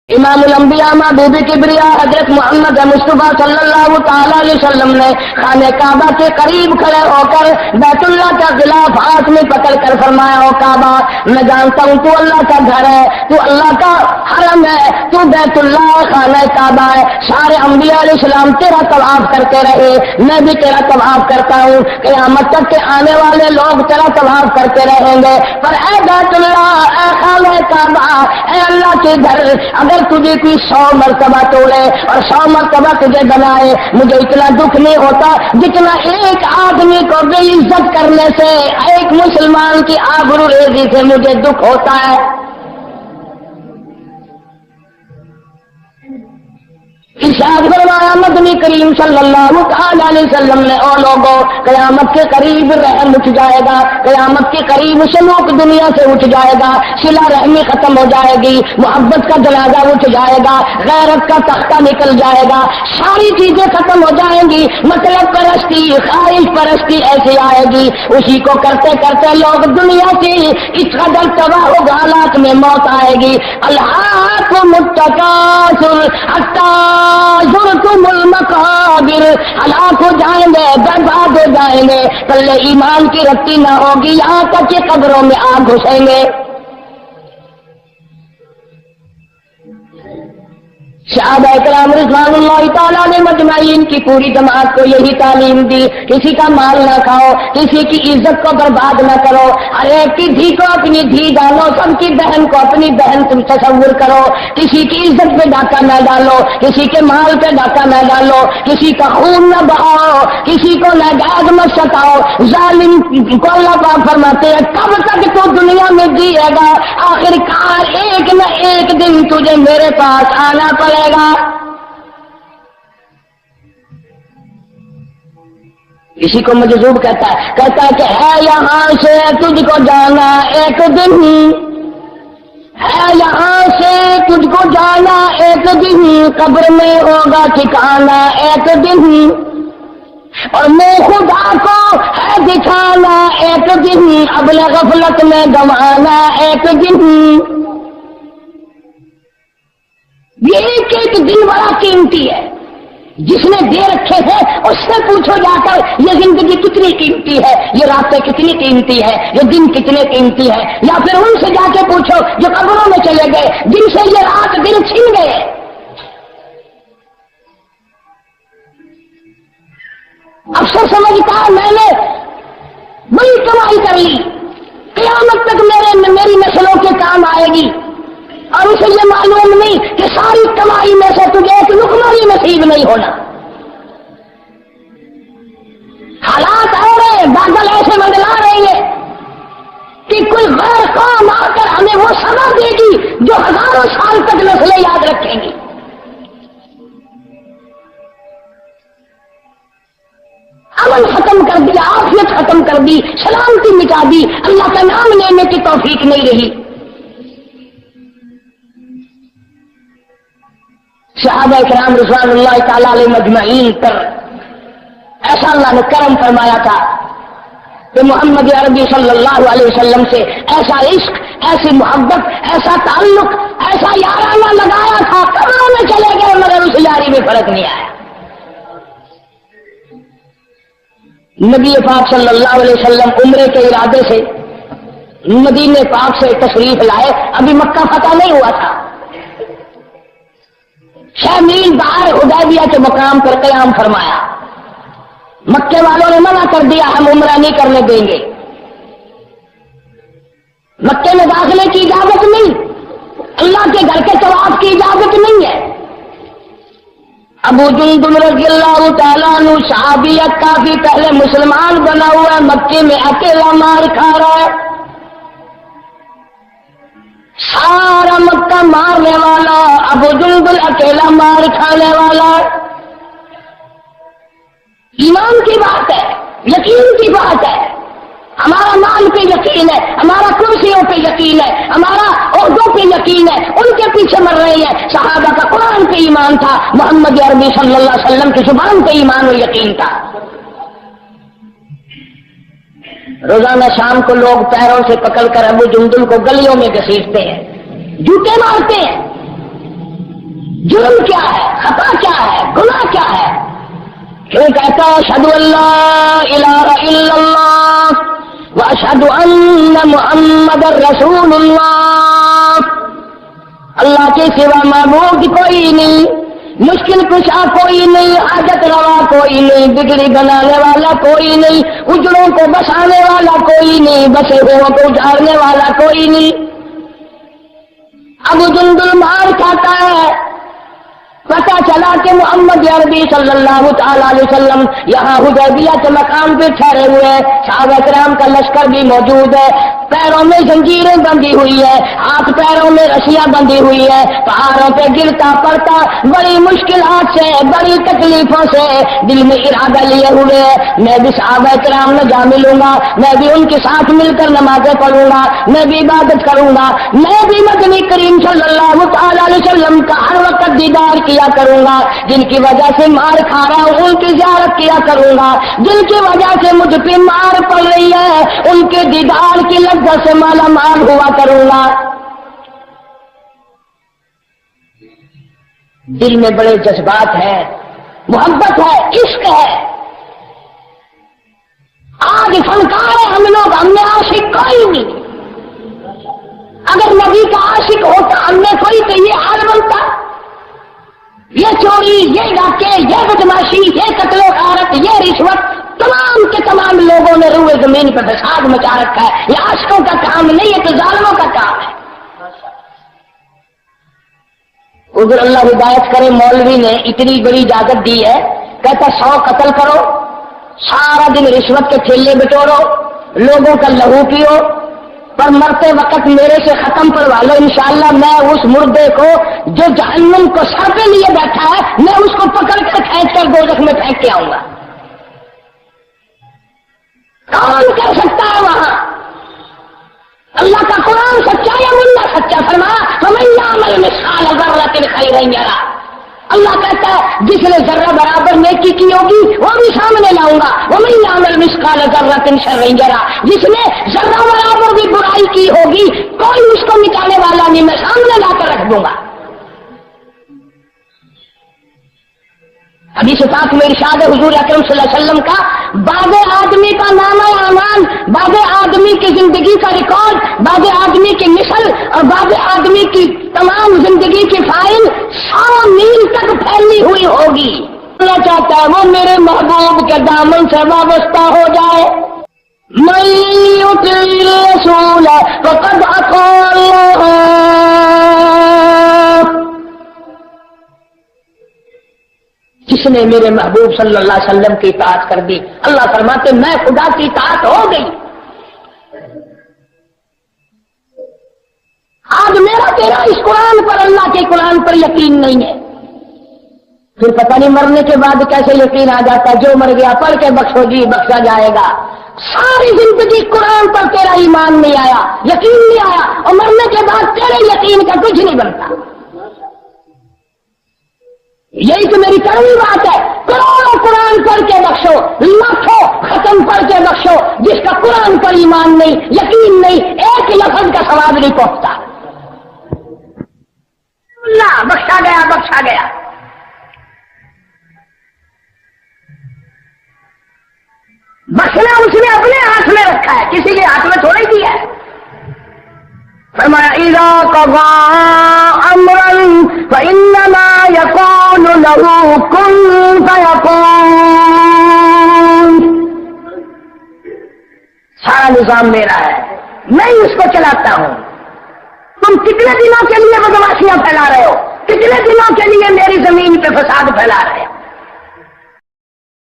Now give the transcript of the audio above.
امام الانبیاء محبوب کبریا حضرت محمد مصطفیٰ صلی اللہ تعالی علیہ وسلم نے خانہ کعبہ کے قریب کھڑے ہو کر بیت اللہ کا غلاف ہاتھ میں پکڑ کر فرمایا، او کعبہ، میں جانتا ہوں تو اللہ کا گھر ہے، تو اللہ کا حرم ہے، تو بیت اللہ خانہ کعبہ ہے، سارے انبیاء علیہ السلام تیرا طواف کرتے رہے، میں بھی تیرا طواف کرتا ہوں، قیامت تک کے آنے والے لوگ تیرا طواف کرتے رہیں گے، پر اے بیت اللہ، اے خانہ کعبہ، اے اللہ کے گھر، اگر تجھے کوئی 100 مرتبہ توڑے اور 100 مرتبہ تجھے بنائے، مجھے اتنا دکھ نہیں ہوتا جتنا ایک آدمی کو بے عزت کرنے سے، ایک مسلمان کی آبروریزی سے مجھے دکھ ہوتا ہے۔ ارشاد فرمایا مدنی کریم صلی اللہ علیہ وسلم نے، او لوگوں، قیامت کے قریب رحم اٹھ جائے گا، قیامت کے قریب سلوک دنیا سے اٹھ جائے گا، صلہ رحمی ختم ہو جائے گی، محبت کا جنازہ اٹھ جائے گا، غیرت کا تختہ نکل جائے گا، ساری چیزیں ختم ہو جائیں گی، مطلب پرستی، خواہش پرستی ایسی آئے گی، اسی کو کرتے کرتے لوگ دنیا سے اس قدر تباہ و حالات میں موت آئے گی۔ الہاکم التکاثر حتی زرتم المقابر، ہلاک ہو جائیں گے، برباد ہو جائیں گے، پلے ایمان کی رتی نہ ہوگی، یہاں تک کہ قبروں میں آگ گھسیں گے۔ صحابہ کرام رضوان اللہ تعالیٰ نے مجمعین کی پوری جماعت کو یہی تعلیم دی، کسی کا مال نہ کھاؤ، کسی کی عزت کو برباد نہ کرو، ہر ایک کی دھی کو اپنی دھی ڈالو، سب کی بہن کو اپنی بہن تم تصور کرو، کسی کی عزت پہ ڈاکہ نہ ڈالو، کسی کے مال پہ ڈاکہ نہ ڈالو، کسی کا خون نہ بہاؤ، کسی کو ناجائز مت ستاؤ۔ ظالم کو اللہ پاک فرماتے ہیں کب تک تو دنیا میں جیے گا، آخر کار ایک نہ ایک دن تجھے میرے پاس آنا پڑے گا۔ کسی کو مجذوب کہتا ہے کہ ہے یہاں سے تجھ کو جانا ایک دن، ہے یہاں سے تجھ کو جانا ایک دن، قبر میں ہوگا ٹھکانا ایک دن، اور میں خدا کو ہے دکھانا ایک دن، ابل غفلت میں گنوانا ایک دن۔ یہ ایک ایک دن بڑا قیمتی ہے، جس نے دے رکھے ہیں اس سے پوچھو جا کر یہ زندگی کتنی قیمتی ہے، یہ راتیں کتنی قیمتی ہے، یہ دن کتنے قیمتی ہے، یا پھر ان سے جا کے پوچھو جو قبروں میں چلے گئے، جن سے یہ رات دن چھن گئے۔ افسر سمجھتا ہے میں نے بڑی کمائی کر لی، قیامت تک میری نسلوں کے کام آئے گی، اور اسے یہ معلوم نہیں کہ ساری کمائی میں سے تجھے ایک لقمہ بھی نصیب نہیں ہونا۔ حالات اور بادل ایسے بدلا رہے ہیں کہ کوئی غیر قوم آ کر ہمیں وہ سزا دے گی جو ہزاروں سال تک نسلیں یاد رکھیں گی۔ امن ختم کر دیا، عافیت ختم کر دی، سلامتی مٹا دی، اللہ کا نام لینے کی توفیق نہیں رہی۔ صحابہ کرام رضوان اللہ تعالیٰ علیہ مجمعین پر ایسا اللہ نے کرم فرمایا تھا کہ محمد عربی صلی اللہ علیہ وسلم سے ایسا عشق، ایسی محبت، ایسا تعلق، ایسا یارانہ لگایا تھا، قبروں میں چلے گئے مگر اس یاری میں فرق نہیں آیا۔ نبی پاک صلی اللہ علیہ وسلم عمرے کے ارادے سے مدینے پاک سے تشریف لائے، ابھی مکہ فتح نہیں ہوا تھا، 6 میل باہر حدیبیہ کے مقام پر قیام فرمایا۔ مکے والوں نے منع کر دیا ہم عمرہ نہیں کرنے دیں گے، مکے میں داخلے کی اجازت نہیں، اللہ کے گھر کے طواف کی اجازت نہیں ہے۔ ابو جندب رضی اللہ تعالیٰ عنہ صحابیت کافی پہلے مسلمان بنا ہوا ہے، مکے میں اکیلا مار کھا رہا ہے، سارا مکہ مارنے والا ابو جندب اکیلا مار کھانے والا۔ ایمان کی بات ہے، یقین کی بات ہے، ہمارا مال پہ یقین ہے، ہمارا کرسیوں پہ یقین ہے، ہمارا عہدوں پہ یقین ہے، ان کے پیچھے مر رہے ہیں۔ صحابہ کا قرآن پہ ایمان تھا، محمد عربی صلی اللہ علیہ وسلم کی زبان پہ ایمان اور یقین تھا۔ روزانہ شام کو لوگ پیروں سے پکڑ کر ابو جندل کو گلیوں میں گھسیٹتے ہیں، جوتے مارتے ہیں، جرم کیا ہے، خطا کیا ہے، گناہ کیا ہے؟ کیوں کہتا اشہد ان لا الہ الا اللہ واشہد ان محمد رسول اللہ، اللہ کے سوا معبود کوئی نہیں، مشکل کشا کوئی نہیں، حاجت روا کوئی نہیں، بگڑی بنانے والا کوئی نہیں، اجڑوں کو بسانے والا کوئی نہیں، بسے ہوئے کو اجاڑنے والا کوئی نہیں۔ ابو جندل مار کھاتا ہے، پتا چلا کہ محمد عربی صلی اللہ تعالی علیہ وسلم یہاں حدیبیہ کے مقام پہ ٹھہرے ہوئے ہیں، صحابہ کرام کا لشکر بھی موجود ہے، پیروں میں زنجیریں بندھی ہوئی ہے، ہاتھ پیروں میں رسیاں بندھی ہوئی ہے، پہاڑوں پہ گرتا پڑتا بڑی مشکلات سے، بڑی تکلیفوں سے دل میں ارادہ لیے ہوئے میں بھی صحابہ کرام میں جا ملوں گا، میں بھی ان کے ساتھ مل کر نمازیں پڑھوں گا، میں بھی عبادت کروں گا، میں بھی مدنی کریم صلی اللہ تعالی علیہ وسلم کا ہر وقت دیدار کیا کروں گا، جن کی وجہ سے مار کھا رہا ہوں ان کی زیارت کیا کروں گا، جن کی وجہ سے مجھ پہ مار پڑ رہی ہے ان کے دیدار کی لذت سے مالا مال ہوا کروں گا۔ دل میں بڑے جذبات ہیں، محبت ہے، عشق ہے۔ آج فنکار ہے ہم لوگ، ہم نے عاشق کوئی نہیں۔ اگر نبی کا عاشق ہوتا ہم نے کوئی تو یہ حال بنتا، یہ چوری، یہ ڈاکے، یہ بدماشی، یہ قتل و غارت، یہ رشوت، تمام کے تمام لوگوں نے روئے زمین پر فساد مچا رکھا ہے۔ یہ عاشقوں کا کام نہیں، یہ تو ظالموں کا کام ہے۔ ادھر اللہ ہدایت کرے، مولوی نے اتنی بڑی اجازت دی ہے، کہتا 100 قتل کرو، سارا دن رشوت کے ٹھیلے بٹورو، لوگوں کا لہو پیو، پر مرتے وقت میرے سے ختم کروا لو، انشاءاللہ میں اس مردے کو جو جہنم کو سر پہ لیے بیٹھا ہے میں اس کو پکڑ کر کھینچ کر دوزخ میں پھینک کے آؤں گا۔ کون کر سکتا ہے وہاں؟ اللہ کا قرآن سچا یا ملا سچا؟ فرمایا فَمَن يَعْمَلْ مِثْقَالَ ذَرَّةٍ خَيْرًا يَرَهُ۔ اللہ کہتا ہے جس نے ذرہ برابر نیکی کی ہوگی وہ بھی سامنے لاؤں گا، وَمَن يَعْمَلْ مِثْقَالَ ذَرَّةٍ شَرًّا يَرَهُ۔ جس نے ذرہ برابر بھی برائی کی ہوگی کوئی اس کو مٹانے والا نہیں، میں سامنے لا کر رکھ دوں گا۔ حدیث پاک میں ارشاد حضور اکرم صلی اللہ علیہ وسلم کا، بعض آدمی کا نامہ اعمال، بعض آدمی کی زندگی کا ریکارڈ، بعض آدمی کی مثل اور بعض آدمی کی تمام زندگی کی فائل 100 میل تک پھیلی ہوئی ہوگی۔ اللہ چاہتا ہے وہ میرے محبوب کے دامن سے وابستہ ہو جائے۔ من یطع الرسول فقد اطاع اللہ، جس نے میرے محبوب صلی اللہ علیہ وسلم کی اطاعت کر دی، اللہ فرماتے میں خدا کی اطاعت ہو گئی۔ آج میرا تیرا اس قرآن پر، اللہ کے قرآن پر یقین نہیں ہے، پھر پتہ نہیں مرنے کے بعد کیسے یقین آ جاتا ہے، جو مر گیا پڑھ کے بخشو جی بخشا جائے گا۔ ساری زندگی قرآن پر تیرا ایمان نہیں آیا، یقین نہیں آیا، اور مرنے کے بعد تیرے یقین کا کچھ نہیں بنتا۔ یہی تو میری کڑوی بات ہے، کروڑوں قرآن پڑھ کے بخشو، لاکھوں ختم پڑھ کے بخشو، جس کا قرآن پر ایمان نہیں، یقین نہیں، ایک لفظ کا ثواب نہیں پہنچتا۔ اللہ بخشا گیا بخشا گیا۔ بخشنا اس نے اپنے ہاتھ میں رکھا ہے، کسی کے ہاتھ میں تھوڑی دیا ہے۔ فرمایا اذا قضى امرا فانما يقول له كن فيكون، سارا نظام میرا ہے، میں ہی اس کو چلاتا ہوں۔ تم کتنے دنوں کے لیے بدماشیاں پھیلا رہے ہو، کتنے دنوں کے لیے میری زمین پہ فساد پھیلا رہے ہو؟